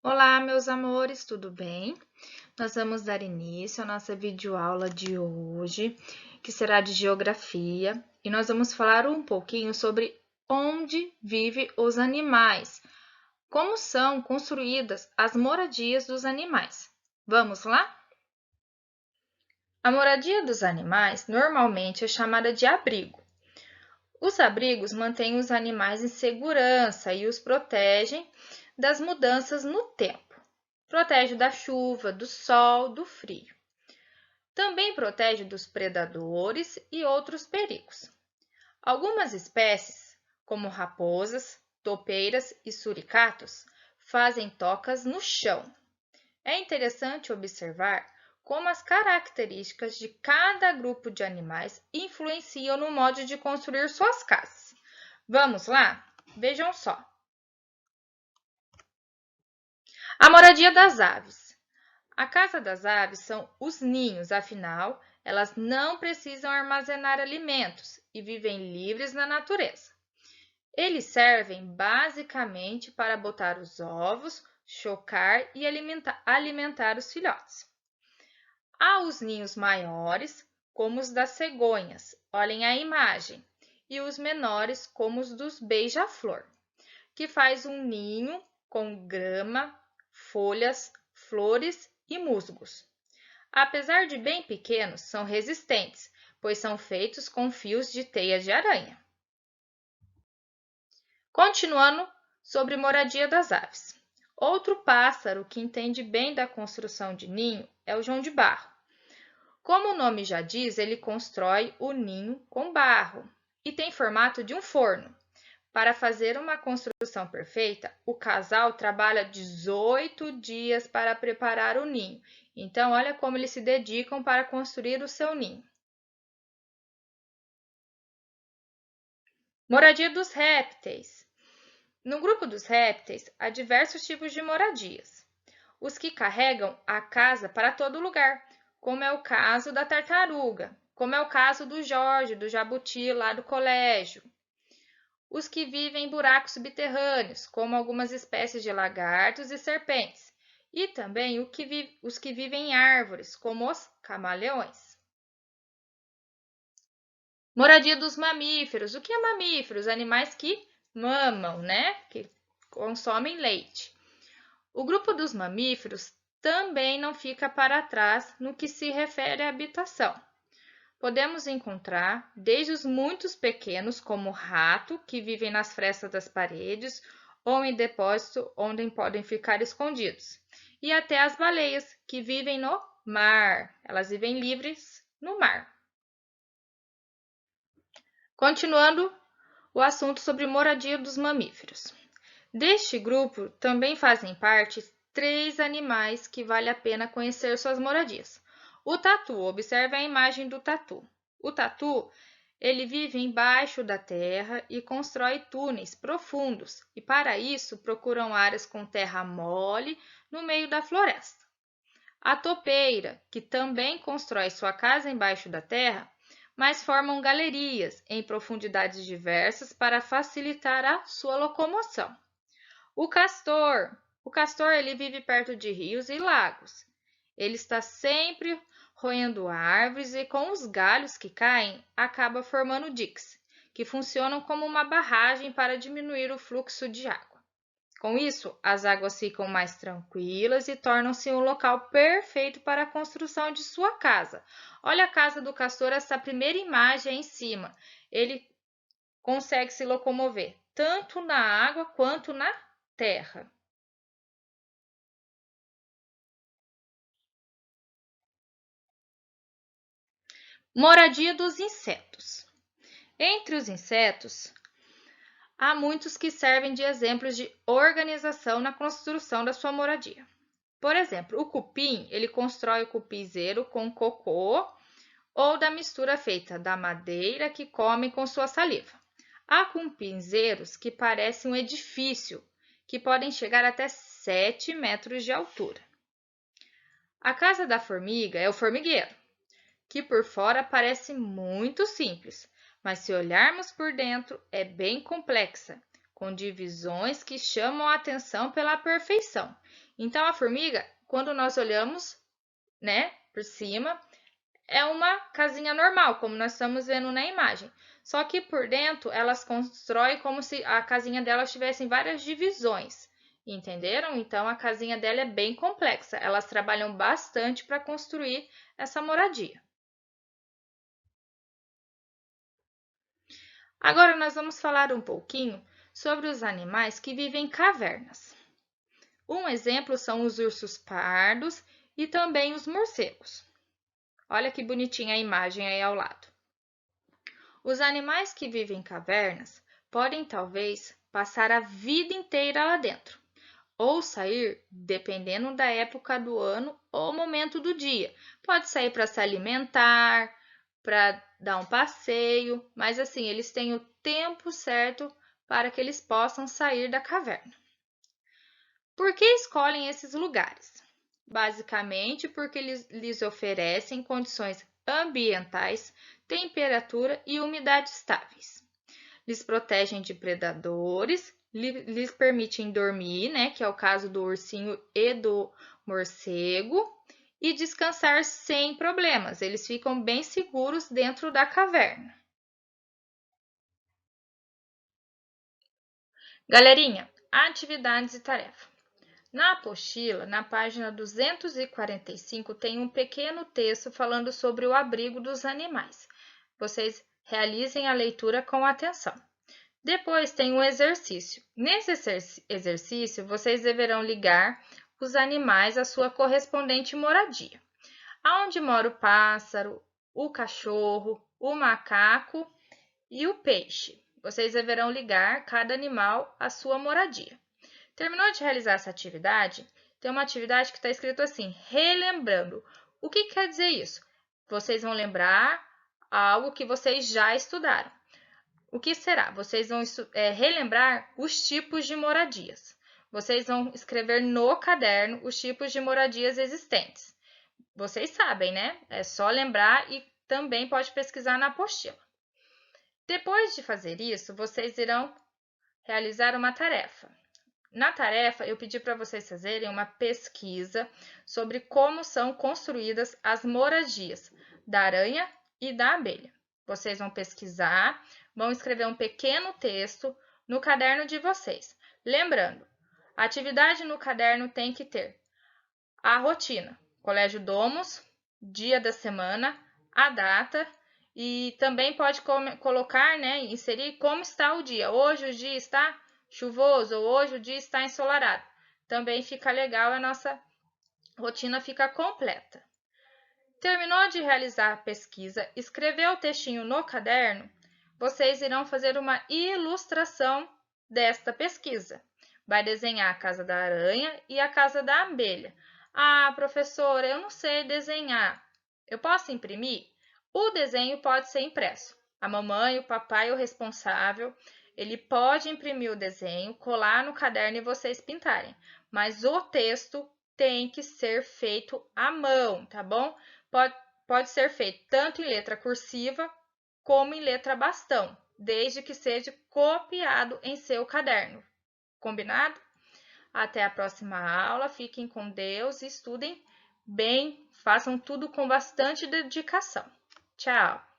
Olá, meus amores, tudo bem? Nós vamos dar início à nossa videoaula de hoje, que será de geografia, e nós vamos falar um pouquinho sobre onde vivem os animais, como são construídas as moradias dos animais. Vamos lá? A moradia dos animais normalmente é chamada de abrigo. Os abrigos mantêm os animais em segurança e os protegem das mudanças no tempo. Protege da chuva, do sol, do frio. Também protege dos predadores e outros perigos. Algumas espécies, como raposas, topeiras e suricatos, fazem tocas no chão. É interessante observar como as características de cada grupo de animais influenciam no modo de construir suas casas. Vamos lá? Vejam só. A moradia das aves. A casa das aves são os ninhos, afinal, elas não precisam armazenar alimentos e vivem livres na natureza. Eles servem basicamente para botar os ovos, chocar e alimentar os filhotes. Há os ninhos maiores, como os das cegonhas, olhem a imagem, e os menores, como os dos beija-flor, que faz um ninho com grama, folhas, flores e musgos. Apesar de bem pequenos, são resistentes, pois são feitos com fios de teia de aranha. Continuando sobre moradia das aves. Outro pássaro que entende bem da construção de ninho é o João de Barro. Como o nome já diz, ele constrói o ninho com barro e tem formato de um forno. Para fazer uma construção perfeita, o casal trabalha 18 dias para preparar o ninho. Então, olha como eles se dedicam para construir o seu ninho. Moradia dos répteis. No grupo dos répteis, há diversos tipos de moradias. Os que carregam a casa para todo lugar, como é o caso da tartaruga, como é o caso do Jorge, do jabuti lá do colégio. Os que vivem em buracos subterrâneos, como algumas espécies de lagartos e serpentes, e também os que vivem em árvores, como os camaleões. Moradia dos mamíferos. O que é mamíferos? Animais que mamam, né? Que consomem leite. O grupo dos mamíferos também não fica para trás no que se refere à habitação. Podemos encontrar desde os muito pequenos, como o rato, que vivem nas frestas das paredes ou em depósito onde podem ficar escondidos, e até as baleias, que vivem no mar. Elas vivem livres no mar. Continuando o assunto sobre moradia dos mamíferos. Deste grupo também fazem parte 3 animais que vale a pena conhecer suas moradias. O tatu, observe a imagem do tatu. O tatu, ele vive embaixo da terra e constrói túneis profundos, e para isso procuram áreas com terra mole no meio da floresta. A topeira, que também constrói sua casa embaixo da terra, mas formam galerias em profundidades diversas para facilitar a sua locomoção. O castor ele vive perto de rios e lagos. Ele está sempre roendo árvores e com os galhos que caem, acaba formando diques, que funcionam como uma barragem para diminuir o fluxo de água. Com isso, as águas ficam mais tranquilas e tornam-se um local perfeito para a construção de sua casa. Olha a casa do castor, essa primeira imagem aí em cima. Ele consegue se locomover tanto na água quanto na terra. Moradia dos insetos. Entre os insetos, há muitos que servem de exemplos de organização na construção da sua moradia. Por exemplo, o cupim, ele constrói o cupizeiro com cocô ou da mistura feita da madeira que come com sua saliva. Há cupinzeiros que parecem um edifício, que podem chegar até 7 metros de altura. A casa da formiga é o formigueiro, que por fora parece muito simples, mas se olharmos por dentro é bem complexa, com divisões que chamam a atenção pela perfeição. Então, a formiga, quando nós olhamos, né, por cima, é uma casinha normal, como nós estamos vendo na imagem. Só que por dentro, elas constroem como se a casinha delas tivesse várias divisões. Entenderam? Então, a casinha dela é bem complexa. Elas trabalham bastante para construir essa moradia. Agora nós vamos falar um pouquinho sobre os animais que vivem em cavernas. Um exemplo são os ursos pardos e também os morcegos. Olha que bonitinha a imagem aí ao lado. Os animais que vivem em cavernas podem talvez passar a vida inteira lá dentro, ou sair dependendo da época do ano ou momento do dia. Pode sair para se alimentar, para dar um passeio, mas assim, eles têm o tempo certo para que eles possam sair da caverna. Por que escolhem esses lugares? Basicamente porque eles lhes oferecem condições ambientais, temperatura e umidade estáveis. Lhes protegem de predadores, lhes permitem dormir, né, que é o caso do ursinho e do morcego, e descansar sem problemas. Eles ficam bem seguros dentro da caverna. Galerinha, atividades e tarefa. Na apostila, na página 245, tem um pequeno texto falando sobre o abrigo dos animais. Vocês realizem a leitura com atenção. Depois tem um exercício. Nesse exercício, vocês deverão ligar os animais à sua correspondente moradia. Aonde mora o pássaro, o cachorro, o macaco e o peixe. Vocês deverão ligar cada animal à sua moradia. Terminou de realizar essa atividade? Tem uma atividade que está escrito assim, relembrando. O que quer dizer isso? Vocês vão lembrar algo que vocês já estudaram. O que será? Vocês vão relembrar os tipos de moradias. Vocês vão escrever no caderno os tipos de moradias existentes. Vocês sabem, né? É só lembrar e também pode pesquisar na apostila. Depois de fazer isso, vocês irão realizar uma tarefa. Na tarefa, eu pedi para vocês fazerem uma pesquisa sobre como são construídas as moradias da aranha e da abelha. Vocês vão pesquisar, vão escrever um pequeno texto no caderno de vocês. Lembrando, a atividade no caderno tem que ter a rotina, Colégio Domus, dia da semana, a data e também pode colocar, né, inserir como está o dia. Hoje o dia está chuvoso ou hoje o dia está ensolarado. Também fica legal, a nossa rotina fica completa. Terminou de realizar a pesquisa, escreveu o textinho no caderno, vocês irão fazer uma ilustração desta pesquisa. Vai desenhar a casa da aranha e a casa da abelha. Ah, professora, eu não sei desenhar. Eu posso imprimir? O desenho pode ser impresso. A mamãe, o papai, o responsável, ele pode imprimir o desenho, colar no caderno e vocês pintarem. Mas o texto tem que ser feito à mão, tá bom? Pode ser feito tanto em letra cursiva como em letra bastão, desde que seja copiado em seu caderno. Combinado? Até a próxima aula, fiquem com Deus e estudem bem, façam tudo com bastante dedicação. Tchau!